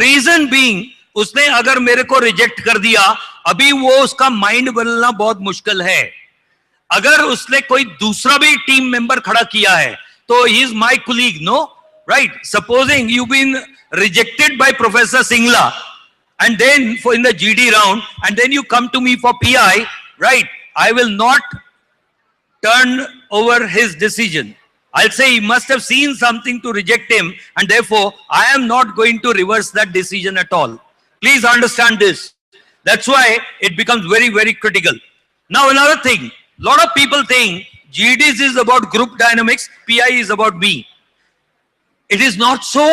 Reason being, उसने अगर मेरे को रिजेक्ट कर दिया, अभी वो उसका माइंड बदलना बहुत मुश्किल है. अगर उसने कोई दूसरा भी टीम मेंबर खड़ा किया है, तो he is my colleague, no right. Supposing you been rejected by professor Singla and then for in the GD round, and then you come to me for PI, right? I will not turn over his decision. I'll say he must have seen something to reject him, and therefore I am not going to reverse that decision at all. Please understand this. That's why it becomes very, very critical. Now another thing, a lot of people think GDs is about group dynamics, PI is about me. It is not so.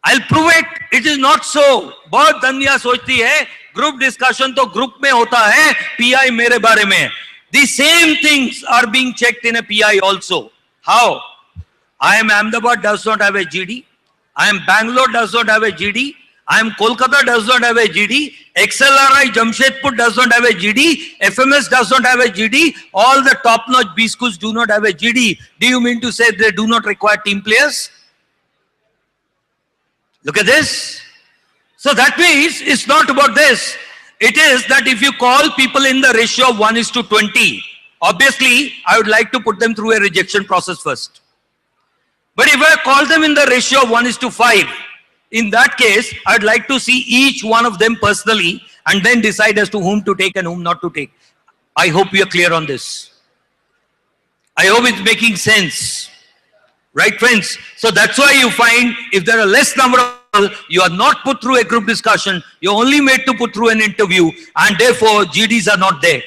I'll prove it. It is not so. बहुत दुनिया सोचती है group discussion तो group में होता है, PI मेरे बारे में. The same things are being checked in a PI also. How? I am Ahmedabad does not have a GD. I am Bangalore does not have a GD. I am Kolkata does not have a GD. XLRI Jamshedpur does not have a GD. FMS does not have a GD. All the top-notch B schools do not have a GD. Do you mean to say they do not require team players? Look at this. So that means it's not about this. It is that if you call people in the ratio of 1:20, obviously I would like to put them through a rejection process first. But if I call them in the ratio of 1:5, in that case, I'd like to see each one of them personally and then decide as to whom to take and whom not to take. I hope we are clear on this. I hope it's making sense. Right, friends? So that's why you find if there are less number of people, you are not put through a group discussion, you're only made to put through an interview, and therefore GDs are not there.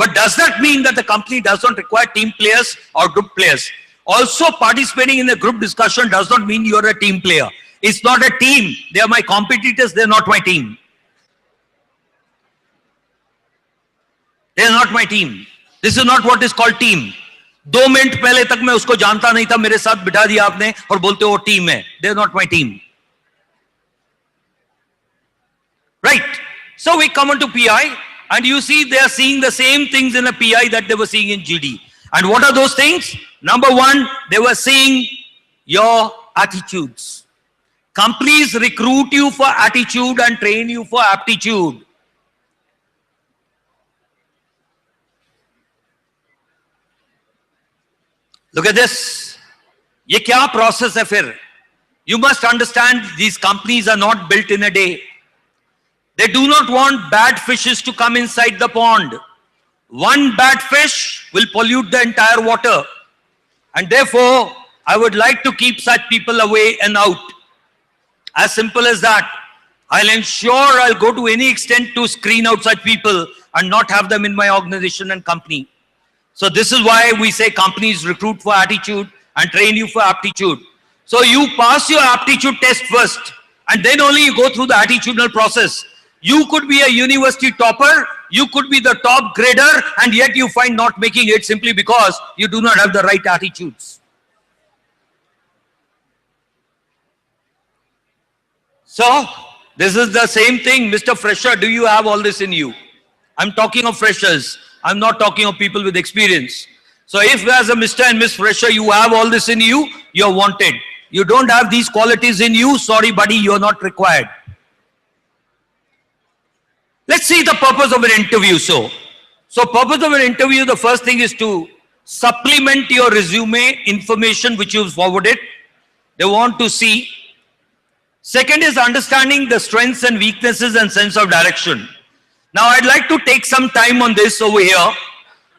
But does that mean that the company does not require team players or group players? Also, participating in a group discussion does not mean you're a team player. It's not a team. They are my competitors, they're not my team. They're not my team. This is not what is called team. 2 minute पहले तक मैं उसको जानता नहीं था, मेरे साथ बिठा दिया आपने और बोलते हो टीम है. They are not my team. Right? So we come on to PI and you see they are seeing the same things in a PI that they were seeing in GD. And what are those things? Number one, they were seeing your attitudes. Companies recruit you for attitude and train you for aptitude. Look at this. ये क्या process है फिर? You must understand these companies are not built in a day. They do not want bad fishes to come inside the pond. One bad fish will pollute the entire water. And therefore, I would like to keep such people away and out. As simple as that. I'll ensure I'll go to any extent to screen out such people and not have them in my organization and company. So this is why we say companies recruit for attitude and train you for aptitude. So you pass your aptitude test first and then only you go through the attitudinal process. You could be a university topper, you could be the top grader, and yet you find not making it simply because you do not have the right attitudes. So this is the same thing. Mr. Fresher, do you have all this in you? I'm talking of freshers. I'm not talking of people with experience. So if as a Mr. and Miss Fresher, you have all this in you, you're wanted. You don't have these qualities in you, sorry buddy, you're not required. Let's see the purpose of an interview. So purpose of an interview, the first thing is to supplement your resume information which you've forwarded. They want to see. Second is understanding the strengths and weaknesses and sense of direction. Now, I'd like to take some time on this over here.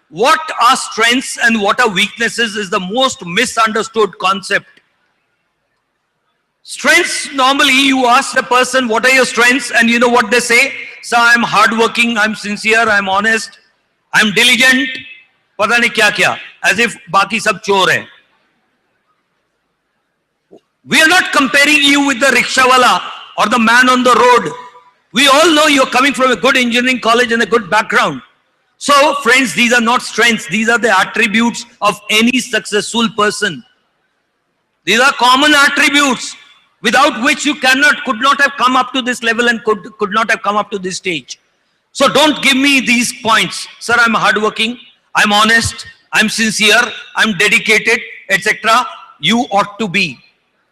What are strengths and what are weaknesses is the most misunderstood concept. Strengths, normally you ask the person, what are your strengths? And you know what they say? So I'm hardworking, I'm sincere, I'm honest, I'm diligent, pata nahi kya kya, as if baki sab chor hai. We are not comparing you with the rickshawala or the man on the road. We all know you're coming from a good engineering college and a good background. So friends, these are not strengths. These are the attributes of any successful person. These are common attributes without which you could not have come up to this level and could not have come up to this stage. So don't give me these points. Sir, I'm hardworking, I'm honest, I'm sincere, I'm dedicated, etc. You ought to be.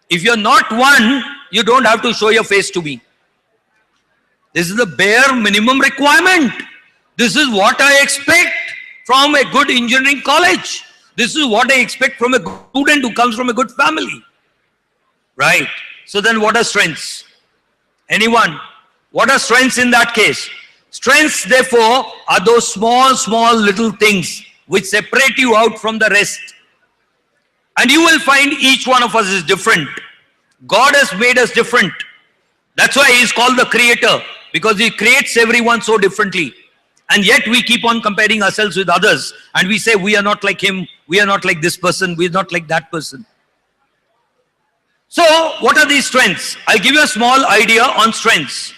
If you're not one, you don't have to show your face to me. This is the bare minimum requirement. This is what I expect from a good engineering college. This is what I expect from a student who comes from a good family. Right? So then what are strengths? Anyone? What are strengths in that case? Strengths, therefore, are those small little things which separate you out from the rest. And you will find each one of us is different. God has made us different. That's why he is called the creator, because he creates everyone so differently. And yet we keep on comparing ourselves with others, and we say we are not like him, we are not like this person, we are not like that person. So what are these strengths? I'll give you a small idea on strengths.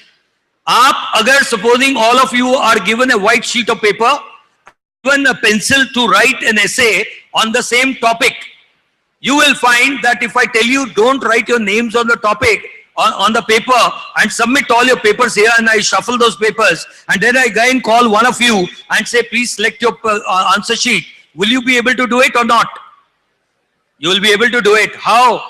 Agar supposing all of you are given a white sheet of paper, given a pencil to write an essay on the same topic, you will find that if I tell you don't write your names on the topic, on the paper, and submit all your papers here, and I shuffle those papers, and then I go and call one of you and say, please select your answer sheet. Will you be able to do it or not? You will be able to do it. How?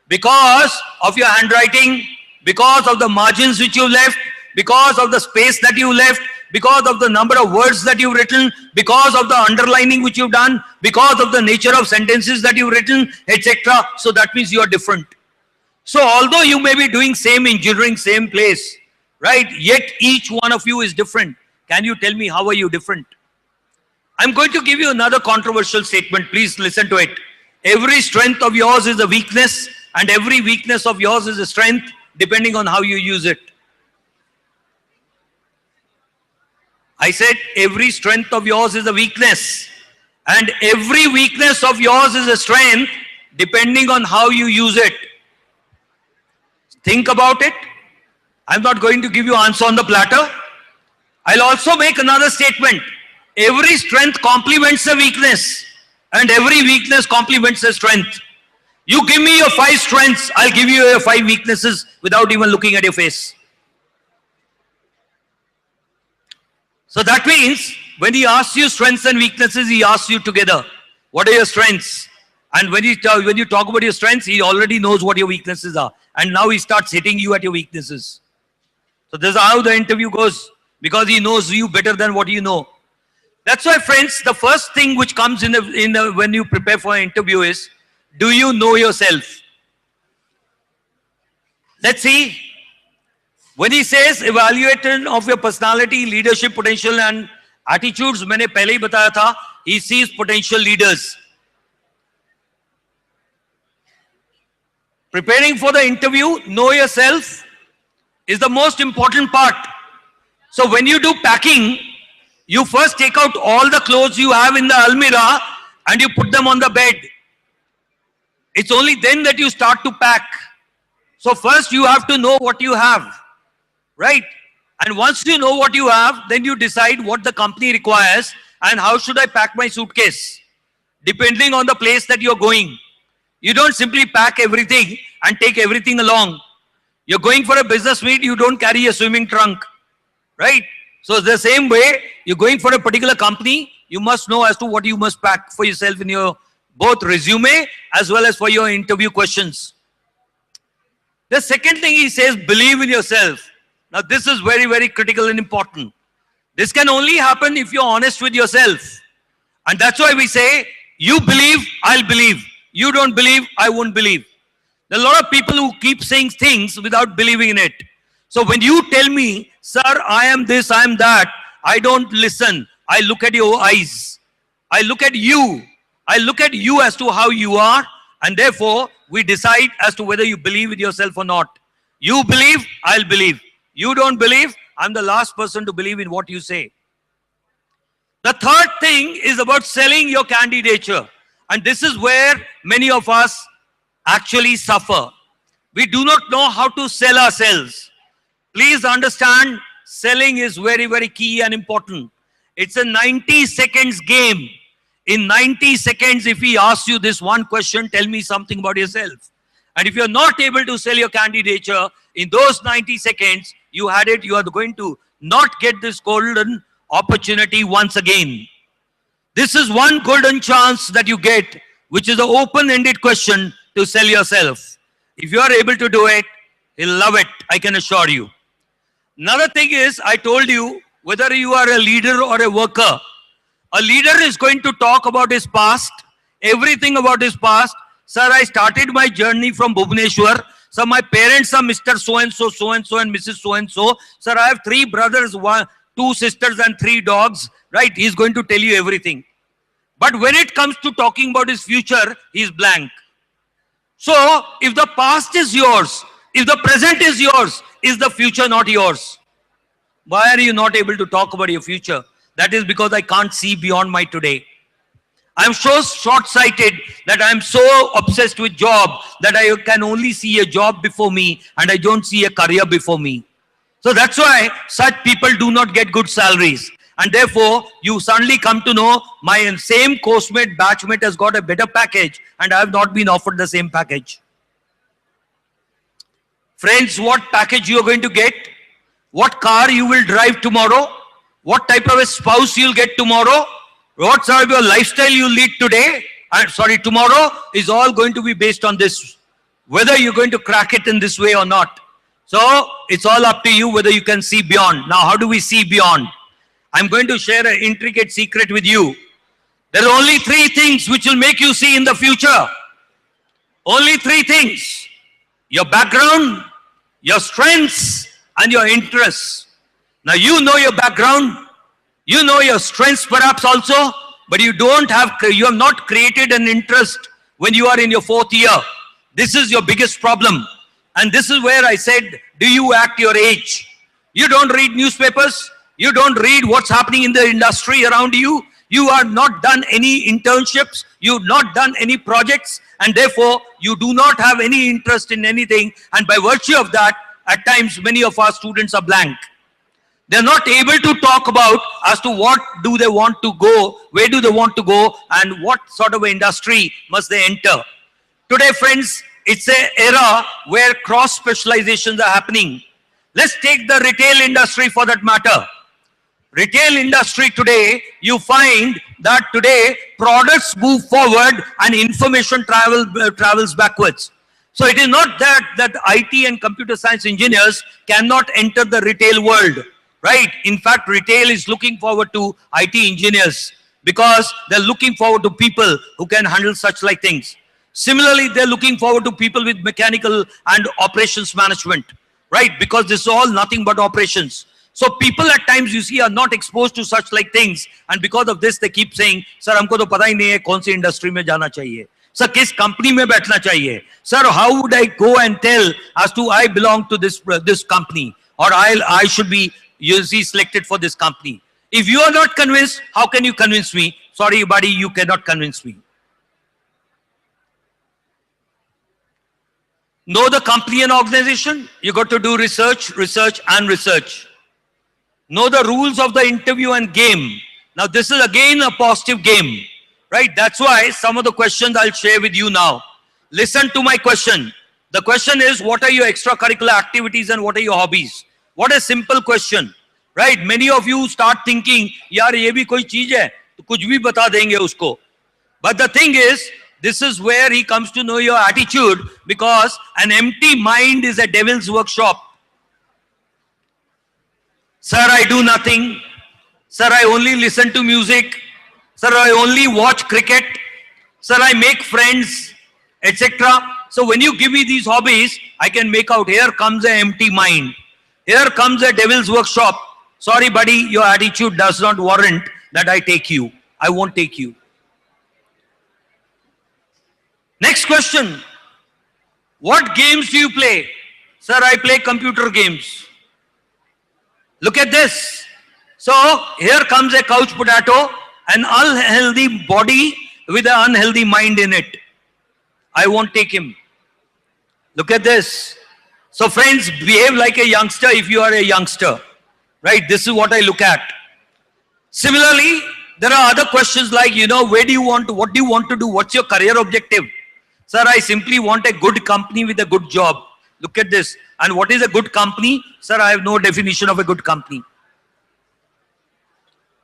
Because of your handwriting, because of the margins which you left, because of the space that you left, because of the number of words that you've written, because of the underlining which you've done, because of the nature of sentences that you've written, etc. So that means you are different. So although you may be doing same engineering, same place, right? Yet each one of you is different. Can you tell me how are you different? I'm going to give you another controversial statement. Please listen to it. Every strength of yours is a weakness, and every weakness of yours is a strength, depending on how you use it. I said every strength of yours is a weakness, and every weakness of yours is a strength, depending on how you use it. Think about it. I'm not going to give you answer on the platter. I'll also make another statement. Every strength complements a weakness, and every weakness complements a strength. You give me your 5 strengths, I'll give you your 5 weaknesses without even looking at your face. So that means when he asks you strengths and weaknesses, he asks you together. What are your strengths? And when you talk about your strengths, he already knows what your weaknesses are. And now he starts hitting you at your weaknesses. So this is how the interview goes, because he knows you better than what you know. That's why, friends, the first thing which comes when you prepare for an interview is, do you know yourself? Let's see. When he says evaluation of your personality, leadership potential and attitudes, मैंने पहले ही बताया था, he sees potential leaders. Preparing for the interview, know yourself is the most important part. So when you do packing, you first take out all the clothes you have in the almirah and you put them on the bed. It's only then that you start to pack. So first you have to know what you have. Right? And once you know what you have, then you decide what the company requires and how should I pack my suitcase, depending on the place that you're going. You don't simply pack everything and take everything along. You're going for a business meet, you don't carry a swimming trunk. Right? So the same way, you're going for a particular company, you must know as to what you must pack for yourself in your both resume as well as for your interview questions. The second thing he says, believe in yourself. Now this is very, very critical and important. This can only happen if you're honest with yourself. And that's why we say, you believe, I'll believe. You don't believe, I won't believe. There are a lot of people who keep saying things without believing in it. So when you tell me, sir, I am this, I am that, I don't listen. I look at your eyes. I look at you. I look at you as to how you are. And therefore, we decide as to whether you believe in yourself or not. You believe, I'll believe. You don't believe, I'm the last person to believe in what you say. The third thing is about selling your candidature. And this is where many of us actually suffer. We do not know how to sell ourselves. Please understand, selling is very, very key and important. It's a 90 seconds game. In 90 seconds, if he asks you this one question, tell me something about yourself. And if you're not able to sell your candidature in those 90 seconds, you had it, you are going to not get this golden opportunity once again. This is one golden chance that you get, which is an open-ended question to sell yourself. If you are able to do it, He'll love it, I can assure you. Another thing is, I told you, whether you are a leader or a worker, a leader is going to talk about his past, everything about his past. Sir, I started my journey from Bhubaneswar. Sir, my parents are Mr. So-and-so, so-and-so, and Mrs. So-and-so. Sir, I have 3 brothers, 2 sisters, and 3 dogs. Right? He's going to tell you everything. But when it comes to talking about his future, he's blank. So, if the past is yours, if the present is yours, is the future not yours? Why are you not able to talk about your future? That is because I can't see beyond my today. I'm so short-sighted that I'm so obsessed with job that I can only see a job before me and I don't see a career before me. So that's why such people do not get good salaries. And therefore, you suddenly come to know my same coursemate, batchmate has got a better package and I have not been offered the same package. Friends, what package you are going to get? What car you will drive tomorrow? What type of a spouse you'll get tomorrow? What sort of your lifestyle you lead today? Tomorrow is all going to be based on this. Whether you're going to crack it in this way or not. So, it's all up to you whether you can see beyond. Now, how do we see beyond? I'm going to share an intricate secret with you. There are only 3 things which will make you see in the future. Only 3 things. Your background, your strengths, and your interests. Now, you know your background. You know your strengths perhaps also, but you have not created an interest when you are in your 4th year. This is your biggest problem. And this is where I said, do you act your age? You don't read newspapers. You don't read what's happening in the industry around you. You are not done any internships. You've not done any projects. And therefore, you do not have any interest in anything. And by virtue of that, at times, many of our students are blank. They're not able to talk about as to what do they want to go, where do they want to go, and what sort of industry must they enter. Today, friends, it's an era where cross specializations are happening. Let's take the retail industry for that matter. Retail industry today, you find that today products move forward and information travels backwards. So it is not that IT and computer science engineers cannot enter the retail world. Right? In fact, retail is looking forward to IT engineers because they're looking forward to people who can handle such like things. Similarly, they're looking forward to people with mechanical and operations management. Right? Because this is all nothing but operations. So people at times you see are not exposed to such like things, and because of this they keep saying, "Sir, हमको तो पता ही नहीं है कौन सी industry में जाना चाहिए. Sir, किस company में बैठना चाहिए. Sir, how would I go and tell as to I belong to this company or I should be selected for this company. If you are not convinced, how can you convince me? Sorry, buddy, you cannot convince me. Know the company and organization. You got to do research, and research. Know the rules of the interview and game. Now, this is again a positive game, right? That's why some of the questions I'll share with you now. Listen to my question. The question is, what are your extracurricular activities and what are your hobbies? What a simple question, right? Many of you start thinking, yaar ye bhi koi cheez hai, to kuch bhi bata denge usko. But the thing is, this is where he comes to know your attitude, because an empty mind is a devil's workshop. Sir, I do nothing. Sir, I only listen to music. Sir, I only watch cricket. Sir, I make friends, etc. So when you give me these hobbies, I can make out, here comes an empty mind. Here comes a devil's workshop. Sorry, buddy, your attitude does not warrant that I take you. I won't take you. Next question. What games do you play? Sir, I play computer games. Look at this. So, here comes a couch potato, an unhealthy body with an unhealthy mind in it. I won't take him. Look at this. So friends, behave like a youngster if you are a youngster, right? This is what I look at. Similarly, there are other questions like, where do you want to, what do you want to do? What's your career objective? Sir, I simply want a good company with a good job. Look at this. And what is a good company? Sir, I have no definition of a good company.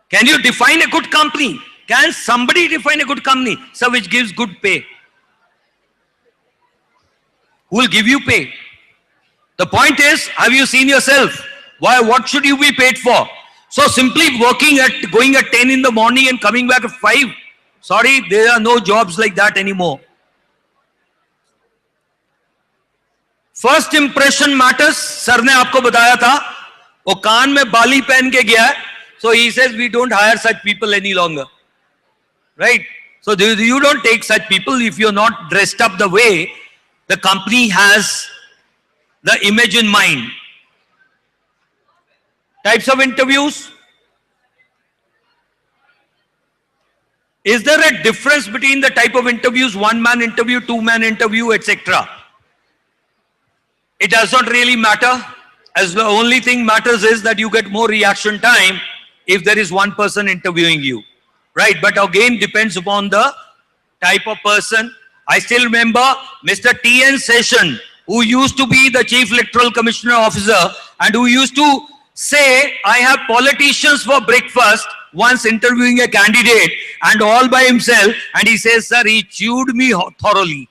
Can you define a good company? Can somebody define a good company? Sir, which gives good pay? Who will give you pay? The point is, have you seen yourself? Why? What should you be paid for? So simply going at 10 in the morning and coming back at 5. Sorry, there are no jobs like that anymore. First impression matters. Sir ने आपको बताया था, वो कान में बाली पहन के गया है. So he says we don't hire such people any longer. Right? So you don't take such people if you're not dressed up the way the company has the image in mind. Types of interviews. Is there a difference between the type of interviews, one-man interview, two-man interview, etc.? It does not really matter, as the only thing matters is that you get more reaction time if there is one person interviewing you, right? But again, depends upon the type of person. I still remember Mr. T.N. Session, who used to be the Chief Electoral Commissioner Officer and who used to say, I have politicians for breakfast, once interviewing a candidate and all by himself, and he says, sir, he chewed me thoroughly,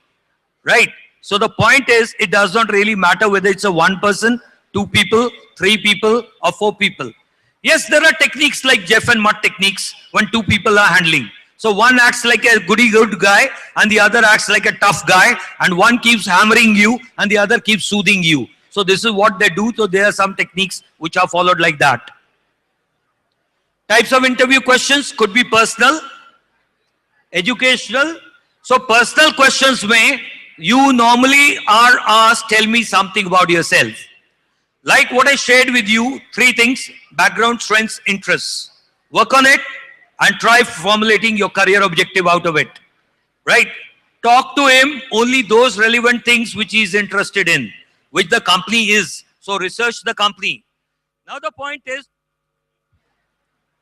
right? So the point is, it does not really matter whether it's a one person, two people, three people, or four people. Yes, there are techniques like Jeff and Mutt techniques when two people are handling. So one acts like a goody-good guy and the other acts like a tough guy, and one keeps hammering you and the other keeps soothing you. So this is what they do. So there are some techniques which are followed like that. Types of interview questions could be personal, educational. So personal questions may, you normally are asked, tell me something about yourself. Like what I shared with you, 3 things: background, strengths, interests. Work on it and try formulating your career objective out of it, right? Talk to him only those relevant things which he is interested in, which the company is. So research the company. Now the point is,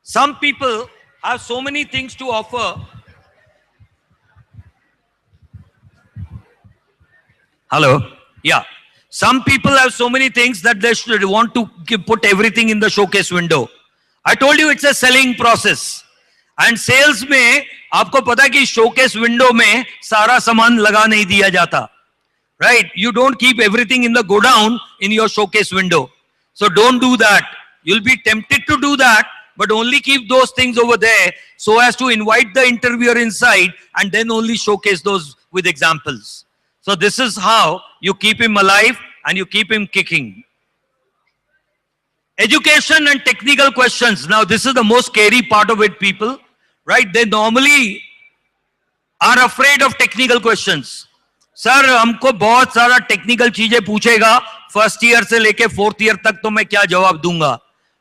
some people have so many things to offer. Hello? Yeah. Some people have so many things that they should want to put everything in the showcase window. I told you it's a selling process. And sales में आपको पता है कि showcase window में सारा सामान लगा नहीं दिया जाता. Right? You don't keep everything in the godown in your showcase window. So don't do that. You'll be tempted to do that, but only keep those things over there so as to invite the interviewer inside and then only showcase those with examples. So this is how you keep him alive and you keep him kicking. Education and technical questions. Now this is the most scary part of it, people. Right? They normally are afraid of technical questions. Sir, हमको बहुत सारा technical चीजें पूछेगा. First year से लेके 4th year तक तो मैं क्या जवाब दूंगा?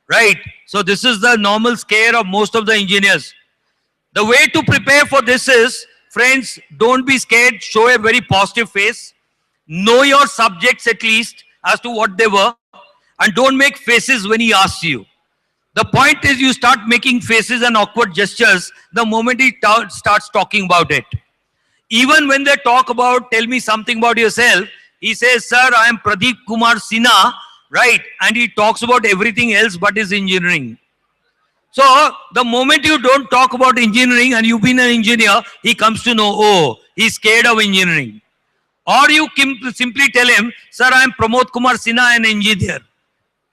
Right? So this is the normal scare of most of the engineers. The way to prepare for this is, friends, don't be scared. Show a very positive face. Know your subjects at least as to what they were, and don't make faces when he asks you. The point is, you start making faces and awkward gestures the moment he starts talking about it. Even when they talk about, tell me something about yourself, he says, sir, I am Pradeep Kumar Sinha, right? And he talks about everything else but his engineering. So the moment you don't talk about engineering and you've been an engineer, he comes to know, oh, he's scared of engineering. Or you simply tell him, sir, I am Pramod Kumar Sinha, an engineer.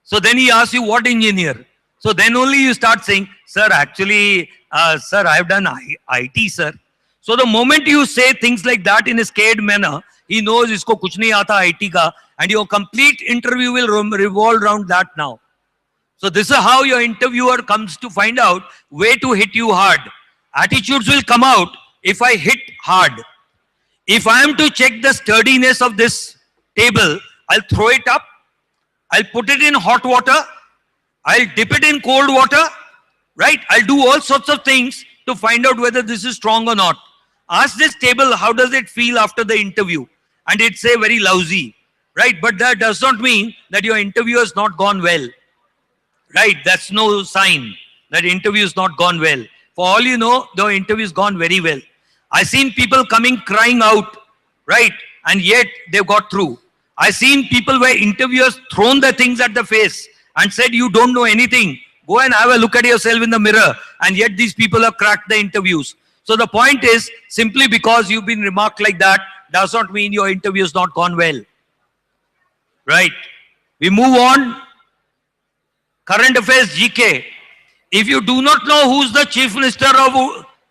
So then he asks you, what engineer? So then only you start saying, sir, actually, sir, I have done IT, sir. So the moment you say things like that in a scared manner, he knows isko kuch nahi aata IT ka, and your complete interview will revolve around that now. So this is how your interviewer comes to find out where to hit you hard. Attitudes will come out if I hit hard. If I am to check the sturdiness of this table, I'll throw it up, I'll put it in hot water, I'll dip it in cold water, right? I'll do all sorts of things to find out whether this is strong or not. Ask this table, how does it feel after the interview? And it'd say very lousy, right? But that does not mean that your interview has not gone well, right? That's no sign that interview has not gone well. For all you know, the interview has gone very well. I've seen people coming crying out, right? And yet they've got through. I've seen people where interviewers thrown their things at the face and said, you don't know anything. Go and have a look at yourself in the mirror. And yet these people have cracked the interviews. So the point is, simply because you've been remarked like that, does not mean your interview has not gone well. Right? We move on. Current affairs GK. If you do not know who's the Chief Minister of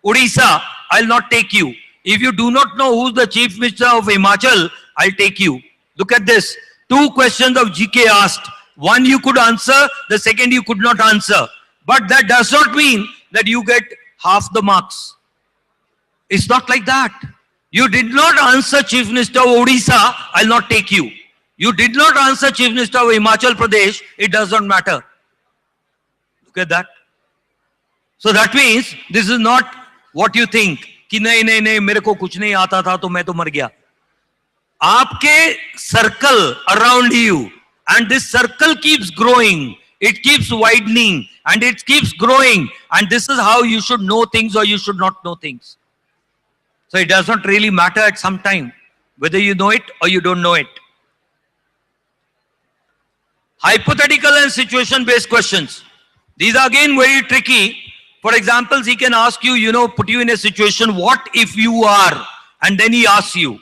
Odisha, I'll not take you. If you do not know who's the Chief Minister of Himachal, I'll take you. Look at this. 2 questions of GK asked. One you could answer, the second you could not answer. But that does not mean that you get half the marks. It's not like that. You did not answer Chief Minister of Odisha, I'll not take you. You did not answer Chief Minister of Himachal Pradesh, it does not matter. Look at that. So that means this is not what you think. कि नहीं नहीं नहीं मेरे को कुछ नहीं आता था तो मैं तो मर गया. आपके circle around you, and this circle keeps growing, it keeps widening, and it keeps growing, and this is how you should know things or you should not know things. So it does not really matter at some time whether you know it or you don't know it. Hypothetical and situation based questions. These are again very tricky. For example, he can ask you, put you in a situation, what if you are? And then he asks you.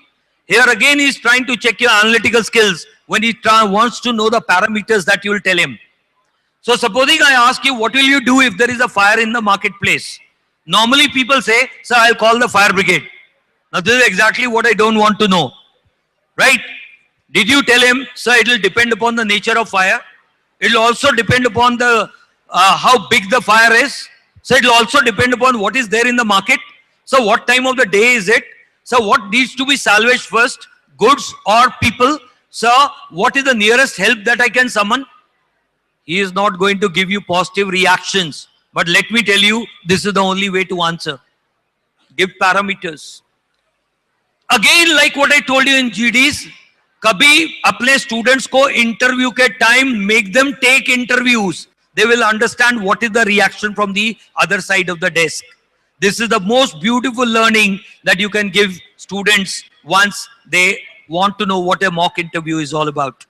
Here again, he's trying to check your analytical skills when he wants to know the parameters that you will tell him. So supposing I ask you, what will you do if there is a fire in the marketplace? Normally people say, sir, I'll call the fire brigade. Now this is exactly what I don't want to know. Right? Did you tell him, sir, it will depend upon the nature of fire. It will also depend upon the how big the fire is. So it will also depend upon what is there in the market. So what time of the day is it? So what needs to be salvaged first? Goods or people? So what is the nearest help that I can summon? He is not going to give you positive reactions. But let me tell you, this is the only way to answer. Give parameters. Again, like what I told you in GDs, कभी अपने students को interview के time make them take interviews. They will understand what is the reaction from the other side of the desk. This is the most beautiful learning that you can give students once they want to know what a mock interview is all about.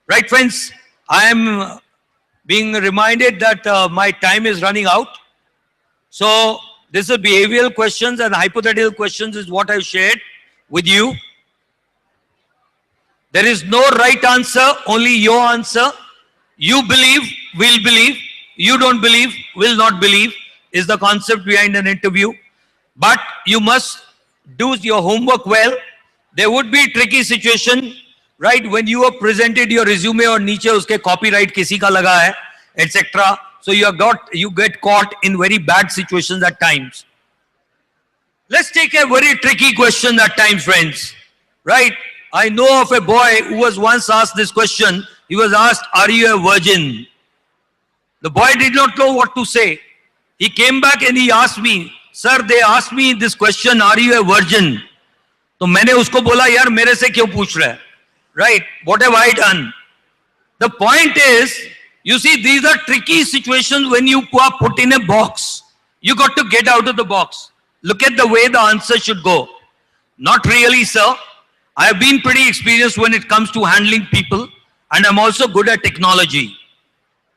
Right, friends? I am being reminded that my time is running out. So this is behavioral questions and hypothetical questions is what I shared with you. There is no right answer, only your answer. You believe, will believe. You don't believe, will not believe is the concept behind an interview. But you must do your homework well. There would be tricky situation, right? When you have presented your resume और नीचे उसके copyright किसी का लगा है, etc. So you get caught in very bad situations at times. Let's take a very tricky question at times, friends. Right? I know of a boy who was once asked this question. He was asked, are you a virgin? The boy did not know what to say. He came back and he asked me, sir, they asked me this question, are you a virgin? तो मैंने उसको बोला, यार मेरे से क्यों पूछ रहा है? Right? What have I done? The point is, you see, these are tricky situations when you are put in a box. You got to get out of the box. Look at the way the answer should go. Not really, sir. I have been pretty experienced when it comes to handling people, and I'm also good at technology.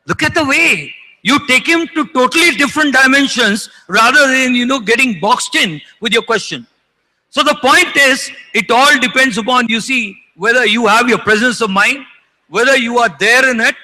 Look at the way you take him to totally different dimensions rather than, getting boxed in with your question. So the point is, it all depends upon, you see, whether you have your presence of mind, whether you are there in it,